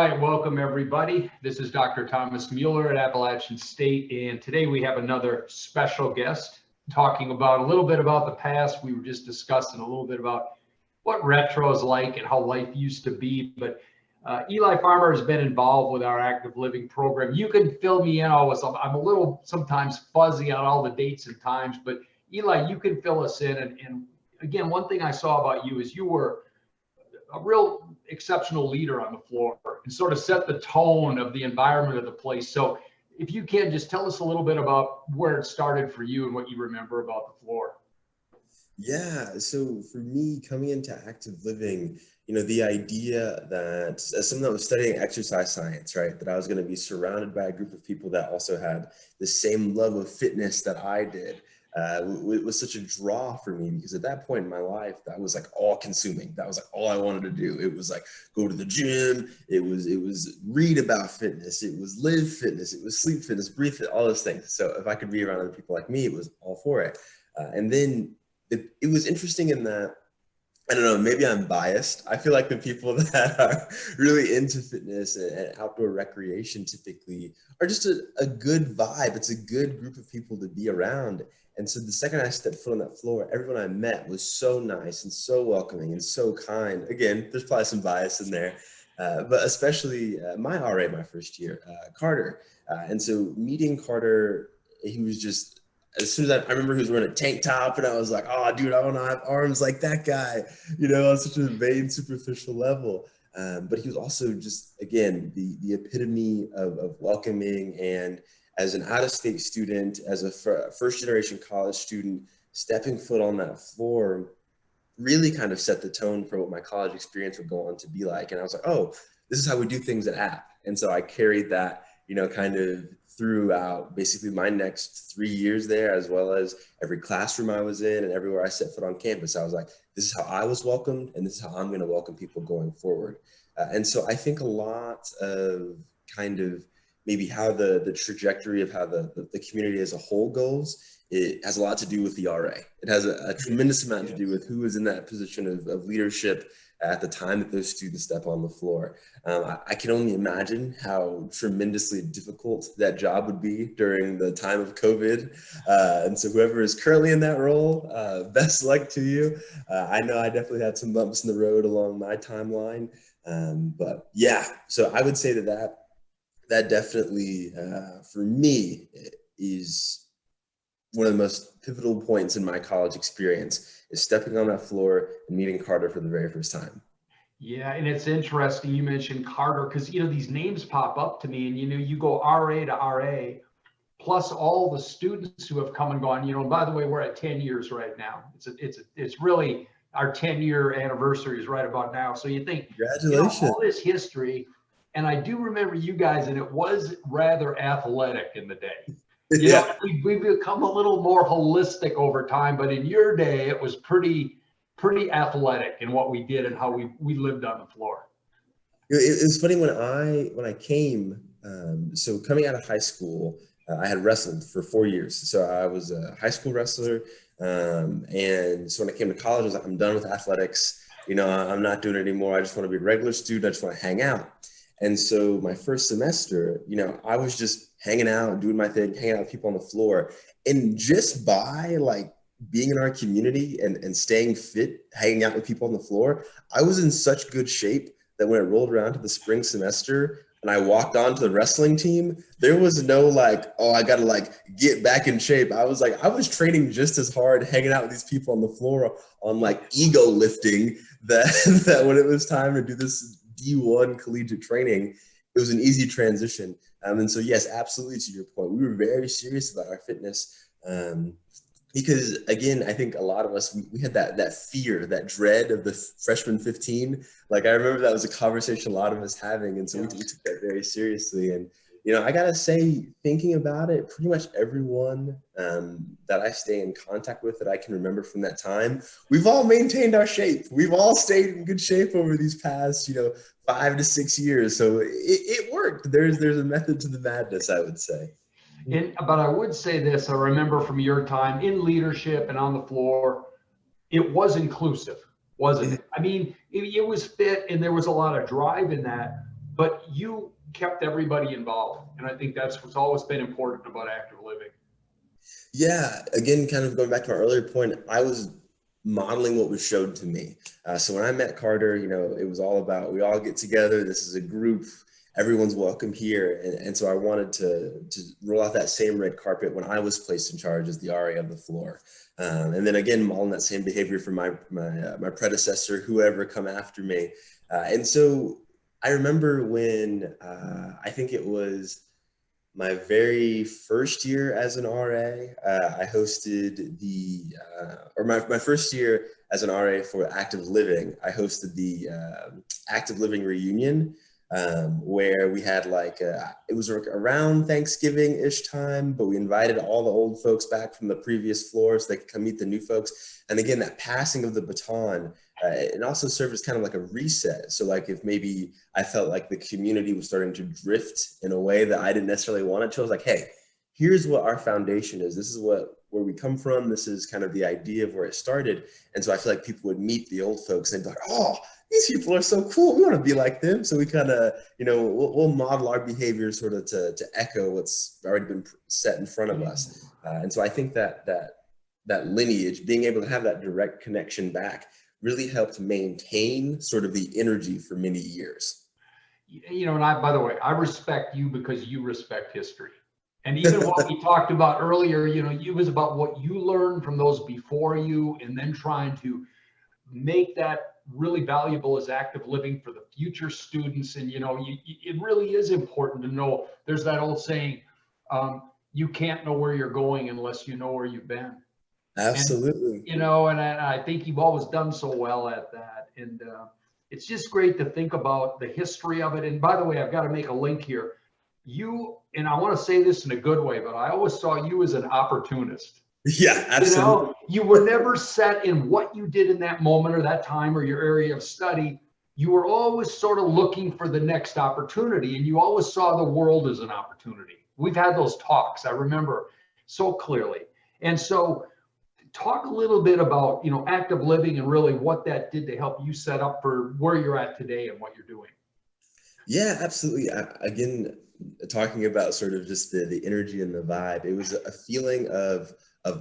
right, welcome everybody. This is Dr. Thomas Mueller at Appalachian State, and today we have another special guest talking about a little bit about the past. We were just discussing a little bit about what retro is like and how life used to be, but Eli Farmer has been involved with our active living program. You can fill me in always. I'm a little sometimes fuzzy on all the dates and times, but Eli, you can fill us in. And again, one thing I saw about you is you were a real exceptional leader on the floor and sort of set the tone of the environment of the place. So if you can, just tell us a little bit about where it started for you and what you remember about the floor. Yeah, so for me, coming into active living, the idea that as someone that was studying exercise science, right, that I was going to be surrounded by a group of people that also had the same love of fitness that I did, was such a draw for me, because at that point in my life, that was like all consuming. That was like all I wanted to do. It was like go to the gym. It was read about fitness. It was live fitness. It was sleep fitness, breathe fitness, all those things. So if I could be around other people like me, it was all for it. And then it was interesting in that, I don't know, maybe I'm biased. I feel like the people that are really into fitness and outdoor recreation typically are just a good vibe. It's a good group of people to be around. And so the second I stepped foot on that floor, everyone I met was so nice and so welcoming and so kind. Again, there's probably some bias in there, but especially my RA my first year, Carter. And so meeting Carter, he was just, as soon as I remember he was wearing a tank top, and I was like, oh, dude, I want to have arms like that guy, on such a vain, superficial level. But he was also just, again, the epitome of welcoming. And as an out-of-state student, as a first-generation college student, stepping foot on that floor really kind of set the tone for what my college experience would go on to be like. And I was like, oh, this is how we do things at App. And so I carried that, kind of throughout basically my next 3 years there, as well as every classroom I was in and everywhere I set foot on campus. I was like, this is how I was welcomed, and this is how I'm going to welcome people going forward. And so I think a lot of kind of maybe how the trajectory of how the community as a whole goes, it has a lot to do with the RA. It has a tremendous amount to do with who is in that position of leadership at the time that those students step on the floor. I can only imagine how tremendously difficult that job would be during the time of COVID. And so whoever is currently in that role, best luck to you. I know I definitely had some bumps in the road along my timeline. But yeah, so I would say that definitely, for me, is one of the most pivotal points in my college experience, is stepping on that floor and meeting Carter for the very first time. Yeah, and it's interesting you mentioned Carter, because these names pop up to me, and you go RA to RA, plus all the students who have come and gone. And by the way, we're at 10 years right now. It's really our 10-year anniversary is right about now. So you think, congratulations, all this history, and I do remember you guys, and it was rather athletic in the day. Yeah. We've become a little more holistic over time, but in your day, it was pretty athletic in what we did and how we lived on the floor. It was funny when I came, so coming out of high school, I had wrestled for 4 years. So I was a high school wrestler. And so when I came to college, I was like, I'm done with athletics. I'm not doing it anymore. I just want to be a regular student. I just want to hang out. And so my first semester, I was just hanging out, doing my thing, hanging out with people on the floor. And just by like being in our community and staying fit, hanging out with people on the floor, I was in such good shape that when it rolled around to the spring semester and I walked on to the wrestling team, there was no like, oh, I got to like get back in shape. I was training just as hard, hanging out with these people on the floor on like ego lifting that when it was time to do this D1 collegiate training, it was an easy transition. And so, yes, absolutely, to your point, we were very serious about our fitness. Because again, I think a lot of us, we had that fear, that dread of the freshman 15. Like I remember that was a conversation a lot of us having. And so we took that very seriously. And, I got to say, thinking about it, pretty much everyone that I stay in contact with that I can remember from that time, we've all maintained our shape. We've all stayed in good shape over these past, 5 to 6 years. So it worked. There's a method to the madness, I would say. But I would say this, I remember from your time in leadership and on the floor, it was inclusive, wasn't it? I mean, it was fit and there was a lot of drive in that, but you kept everybody involved. And I think that's what's always been important about active living. Yeah, again, kind of going back to my earlier point, I was modeling what was showed to me. So when I met Carter, it was all about, we all get together. This is a group. Everyone's welcome here. And so I wanted to roll out that same red carpet when I was placed in charge as the RA of the floor. And then again, modeling that same behavior for my predecessor, whoever come after me. And so I remember when I think it was my very first year as an RA, I hosted my first year as an RA for active living, I hosted the active living reunion, where we had it was around Thanksgiving-ish time, but we invited all the old folks back from the previous floor so they could come meet the new folks. And again, that passing of the baton, it also served as kind of like a reset. So if maybe I felt like the community was starting to drift in a way that I didn't necessarily want it to, I was like, hey, here's what our foundation is. This is where we come from. This is kind of the idea of where it started. And so I feel like people would meet the old folks and be like, oh, these people are so cool. We want to be like them. So we kind of, we'll model our behavior sort of to echo what's already been set in front of us. And so I think that lineage, being able to have that direct connection back, really helped maintain sort of the energy for many years. And by the way, I respect you because you respect history. And even what we talked about earlier, it was about what you learned from those before you, and then trying to make that really valuable as active living for the future students. And, it really is important to know. There's that old saying, you can't know where you're going unless you know where you've been. Absolutely. And, and I think you've always done so well at that. And it's just great to think about the history of it. And by the way, I've got to make a link here. And I want to say this in a good way, but I always saw you as an opportunist. Yeah, absolutely. You were never set in what you did in that moment or that time or your area of study. You were always sort of looking for the next opportunity, and you always saw the world as an opportunity. We've had those talks, I remember so clearly. And so talk a little bit about, active living and really what that did to help you set up for where you're at today and what you're doing. Yeah, absolutely. Again, talking about sort of just the energy and the vibe, it was a feeling of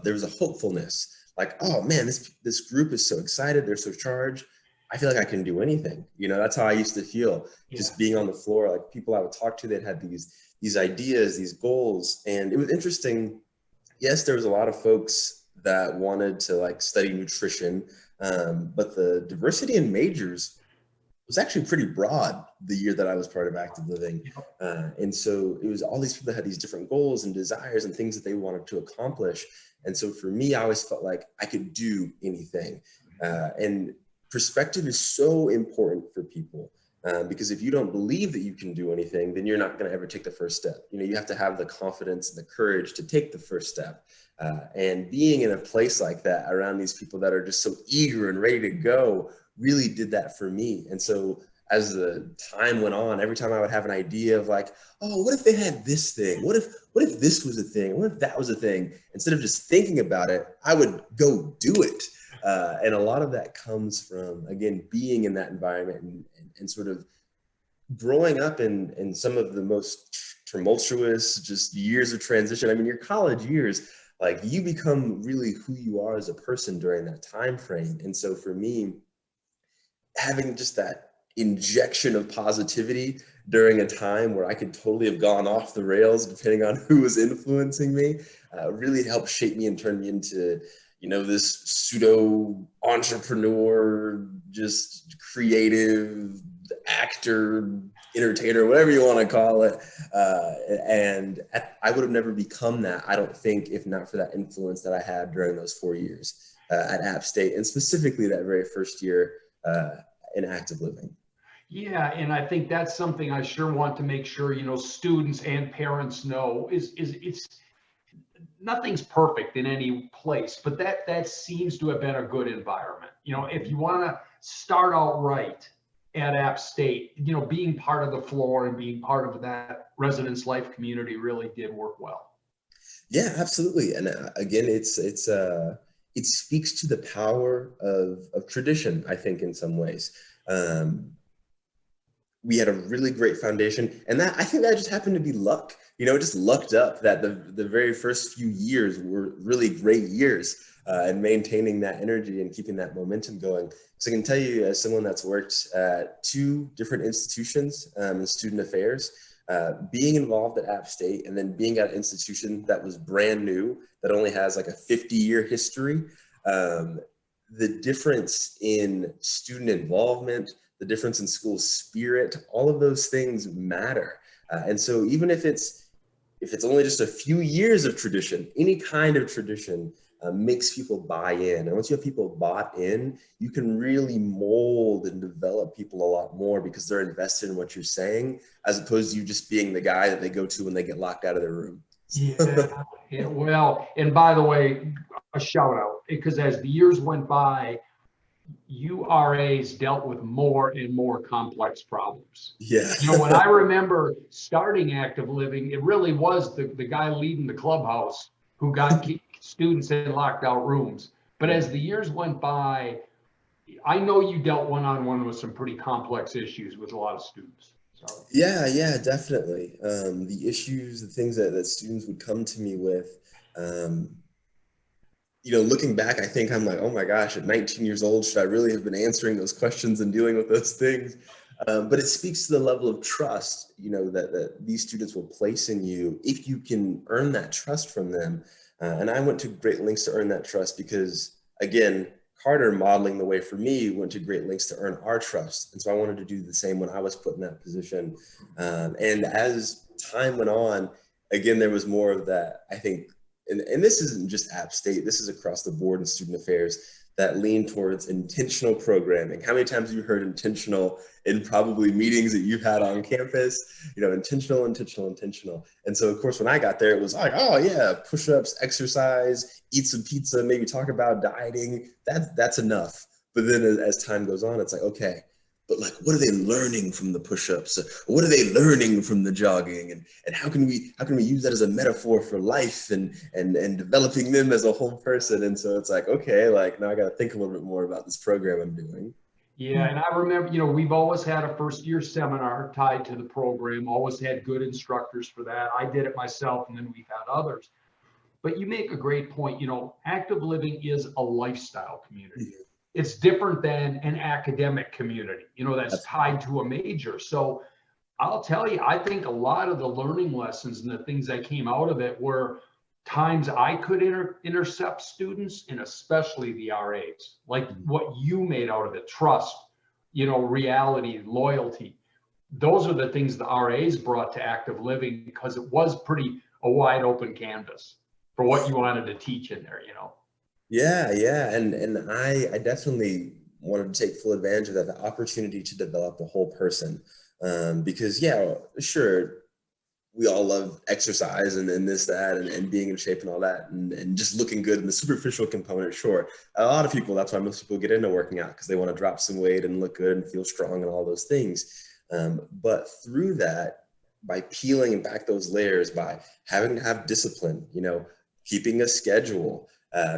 there was a hopefulness, like, oh man, this group is so excited, they're so charged. I feel like I can do anything. That's how I used to feel, just being on the floor. Like people I would talk to that had these ideas, these goals, and it was interesting. Yes, there was a lot of folks that wanted to study nutrition, but the diversity in majors was actually pretty broad the year that I was part of active living. And so it was all these people that had these different goals and desires and things that they wanted to accomplish. And so for me, I always felt like I could do anything. And perspective is so important for people, because if you don't believe that you can do anything, then you're not going to ever take the first step. You have to have the confidence and the courage to take the first step. And being in a place like that around these people that are just so eager and ready to go really did that for me. And so as the time went on, every time I would have an idea of oh, what if they had this thing? What if this was a thing? What if that was a thing? Instead of just thinking about it, I would go do it. And a lot of that comes from, again, being in that environment and sort of growing up in some of the most tumultuous just years of transition. I mean, your college years, you become really who you are as a person during that time frame. And so for me, having just that injection of positivity during a time where I could totally have gone off the rails depending on who was influencing me, really helped shape me and turn me into, this pseudo entrepreneur, just creative actor, entertainer, whatever you want to call it. And I would have never become that, I don't think, if not for that influence that I had during those 4 years at App State, and specifically that very first year in active living. Yeah, and I think that's something I sure want to make sure, students and parents know is it's nothing's perfect in any place, but that seems to have been a good environment. If you want to start out right at App State, being part of the floor and being part of that residence life community really did work well. Yeah, absolutely. And again, it speaks to the power of tradition, I think, in some ways. we had a really great foundation, and that I think that just happened to be luck. It just lucked up that the very first few years were really great years, and maintaining that energy and keeping that momentum going. So I can tell you, as someone that's worked at 2 different institutions in student affairs, being involved at App State and then being at an institution that was brand new, that only has like a 50-year history, the difference in student involvement, the difference in school spirit, all of those things matter. And so even if it's only just a few years of tradition, any kind of tradition makes people buy in. And once you have people bought in, you can really mold and develop people a lot more because they're invested in what you're saying, as opposed to you just being the guy that they go to when they get locked out of their room. Yeah, well, and by the way, a shout out, because as the years went by, URAs dealt with more and more complex problems. Yeah. When I remember starting active living, it really was the guy leading the clubhouse who got students in locked out rooms. But as the years went by, I know you dealt one-on-one with some pretty complex issues with a lot of students. So. Yeah, definitely. The issues, the things that students would come to me with, looking back, I think I'm like, oh my gosh, at 19 years old, should I really have been answering those questions and dealing with those things? But it speaks to the level of trust, that these students will place in you if you can earn that trust from them. And I went to great lengths to earn that trust because, again, Carter, modeling the way for me, went to great lengths to earn our trust. And so I wanted to do the same when I was put in that position. And as time went on, again, there was more of that, I think, and this isn't just App State, this is across the board in student affairs, that lean towards intentional programming. How many times have you heard intentional in probably meetings that you've had on campus? Intentional. And so, of course, when I got there, it was like, oh yeah, push-ups, exercise, eat some pizza, maybe talk about dieting. That's enough. But then as time goes on, it's like, okay, but like, what are they learning from the push-ups? What are they learning from the jogging? And how can we use that as a metaphor for life and developing them as a whole person? And so it's like, okay, like now I got to think a little bit more about this program I'm doing. Yeah, and I remember, we've always had a first-year seminar tied to the program, always had good instructors for that. I did it myself, and then we've had others. But you make a great point. Active living is a lifestyle community. Mm-hmm. It's different than an academic community, that's tied to a major. So I'll tell you, I think a lot of the learning lessons and the things that came out of it were times I could intercept students, and especially the RAs, like what you made out of it, trust, reality, loyalty. Those are the things the RAs brought to active living, because it was pretty a wide open canvas for what you wanted to teach in there, Yeah. And I definitely wanted to take full advantage of that, the opportunity to develop the whole person. Because yeah, sure, we all love exercise and this, that, and being in shape and all that, and just looking good in the superficial component. Sure. A lot of people, that's why most people get into working out, because they want to drop some weight and look good and feel strong and all those things. But through that, by peeling back those layers, by having to have discipline, keeping a schedule,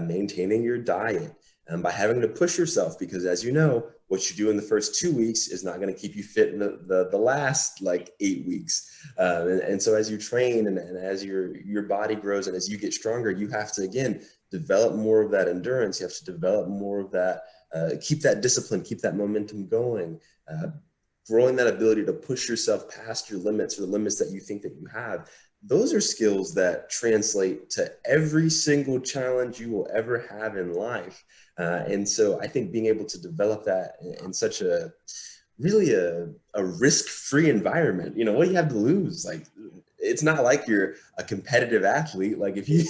maintaining your diet, and by having to push yourself, because as you know, what you do in the first 2 weeks is not going to keep you fit in the last like 8 weeks. And so as you train and as your body grows and as you get stronger, you have to, again, develop more of that endurance. You have to develop more of that, keep that discipline, keep that momentum going, growing that ability to push yourself past your limits or the limits that you think that you have. Those are skills that translate to every single challenge you will ever have in life. And so I think being able to develop that in such a really a risk-free environment, what do you have to lose? Like, it's not like you're a competitive athlete. Like if you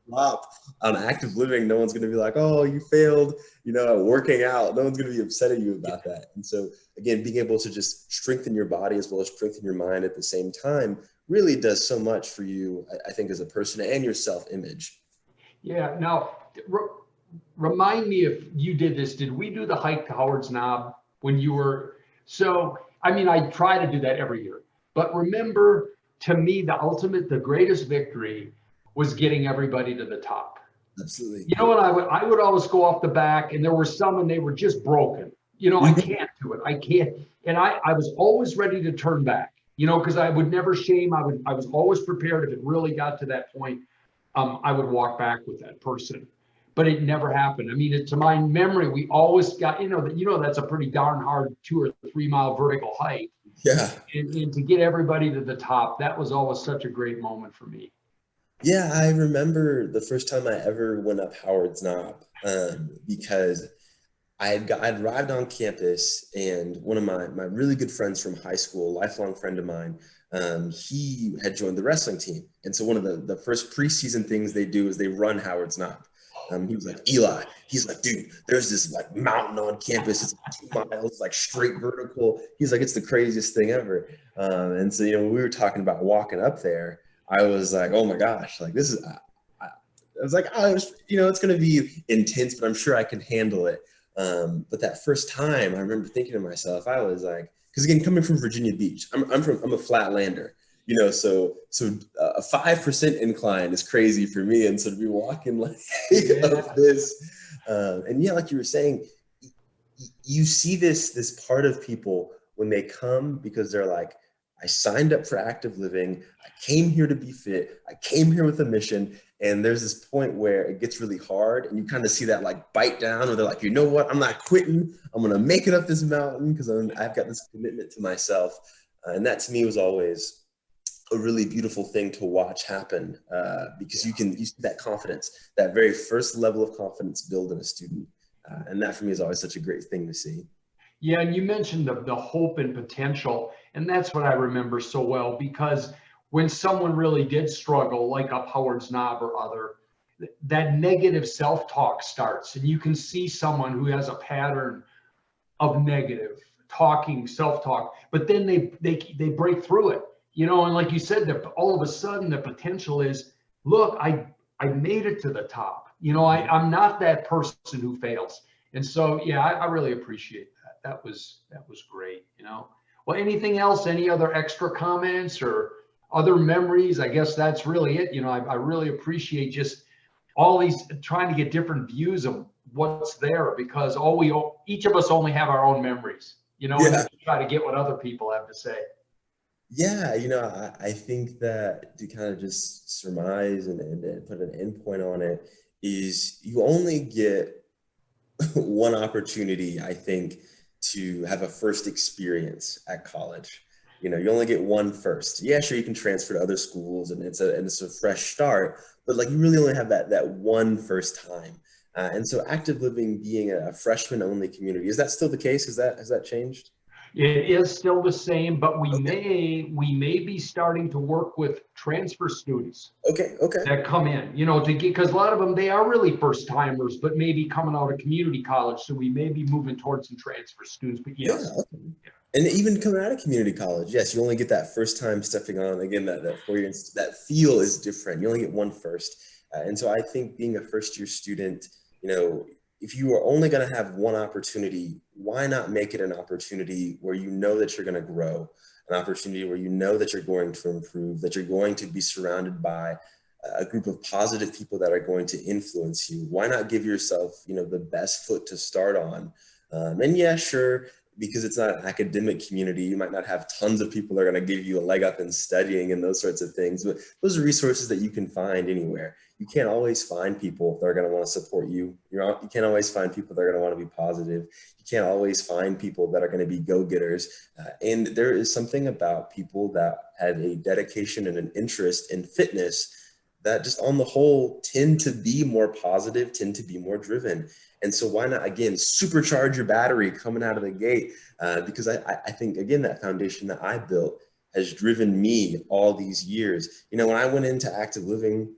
flop on active living, no one's going to be like, oh, you failed, working out. No one's going to be upset at you about that. And so again, being able to just strengthen your body as well as strengthen your mind at the same time really does so much for you, I think, as a person and your self-image. Yeah. Now, remind me if you did this. Did we do the hike to Howard's Knob when you were? So, I try to do that every year. But remember, to me, the greatest victory was getting everybody to the top. Absolutely. And I would always go off the back, and there were some, and they were just broken. I can't do it. I can't. And I was always ready to turn back, because I would never shame. I was always prepared if it really got to that point, I would walk back with that person. But it never happened. I mean, to my memory, we always got, that's a pretty darn hard 2 or 3 mile vertical height. Yeah. And to get everybody to the top, that was always such a great moment for me. Yeah, I remember the first time I ever went up Howard's Knob, because I'd arrived on campus, and one of my really good friends from high school, lifelong friend of mine, he had joined the wrestling team. And so one of the first preseason things they do is they run Howard's Knob. He was like, Eli, he's like, dude, there's this like mountain on campus. It's like 2 miles, like straight vertical. He's like, it's the craziest thing ever. And so, when we were talking about walking up there, I was like, oh my gosh, like this is, I was like, oh, it's going to be intense, but I'm sure I can handle it. But that first time, I remember thinking to myself, I was like, because again, coming from Virginia Beach, I'm a flatlander, so a 5% incline is crazy for me. And so to be walking like up this, and yeah, like you were saying, you see this part of people when they come because they're like, I signed up for active living. I came here to be fit. I came here with a mission. And there's this point where it gets really hard and you kind of see that like bite down, where they're like, you know what? I'm not quitting. I'm going to make it up this mountain because I've got this commitment to myself. And that to me was always a really beautiful thing to watch happen, because you see that confidence, that very first level of confidence build in a student. And that for me is always such a great thing to see. Yeah, and you mentioned the hope and potential, and that's what I remember so well, because when someone really did struggle, like up Howard's Knob or other, that negative self-talk starts, and you can see someone who has a pattern of negative talking, self-talk, but then they break through it, and like you said, that all of a sudden the potential is, look, I made it to the top. I'm not that person who fails. And so, yeah, I really appreciate that. That was great. Well, anything else? Any other extra comments or other memories? I guess that's really it. I really appreciate just all these, trying to get different views of what's there, because each of us only have our own memories. And Yeah. try to get what other people have to say. Yeah, I think that to kind of just surmise and put an endpoint on it is you only get one opportunity, I think, to have a first experience at college. You only get one first. Yeah, sure, you can transfer to other schools and it's a fresh start, but like you really only have that one first time. And so active living being a freshman only community, is that still the case? Has that changed? It is still the same, but we Okay. may be starting to work with transfer students Okay. that come in, to get, because a lot of them, they are really first timers, but maybe coming out of community college. So we may be moving towards some transfer students, but Yeah. yes. Okay. And even coming out of community college, yes, you only get that first time stepping on. Again, that 4 year, that feel is different. You only get one first. And so I think being a first year student, if you are only going to have one opportunity, why not make it an opportunity where you know that you're going to grow, an opportunity where you know that you're going to improve, that you're going to be surrounded by a group of positive people that are going to influence you? Why not give yourself, the best foot to start on? And yeah, sure, because it's not an academic community, you might not have tons of people that are going to give you a leg up in studying and those sorts of things, but those are resources that you can find anywhere. You can't always find people that are going to want to support you. You can't always find people that are going to want to be positive. You can't always find people that are going to be go-getters. And there is something about people that have a dedication and an interest in fitness that just on the whole tend to be more positive, tend to be more driven. And so why not, again, supercharge your battery coming out of the gate? Because I think, again, that foundation that I built has driven me all these years. When I went into active living,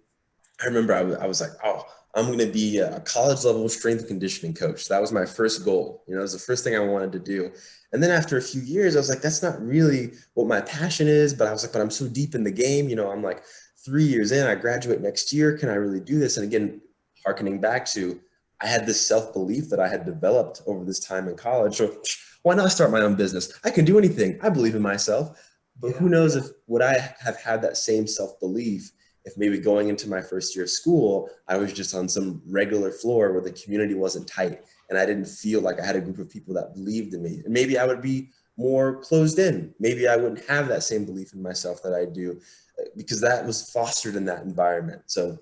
I remember I was like, oh, I'm going to be a college level strength and conditioning coach. That was my first goal. It was the first thing I wanted to do. And then after a few years, I was like, that's not really what my passion is. But I was like, but I'm so deep in the game. I'm like 3 years in, I graduate next year. Can I really do this? And again, hearkening back to, I had this self-belief that I had developed over this time in college. So why not start my own business? I can do anything. I believe in myself. But who knows if would I have had that same self-belief if maybe going into my first year of school, I was just on some regular floor where the community wasn't tight and I didn't feel like I had a group of people that believed in me. And maybe I would be more closed in. Maybe I wouldn't have that same belief in myself that I do because that was fostered in that environment. So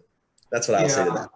that's what I'll say to that.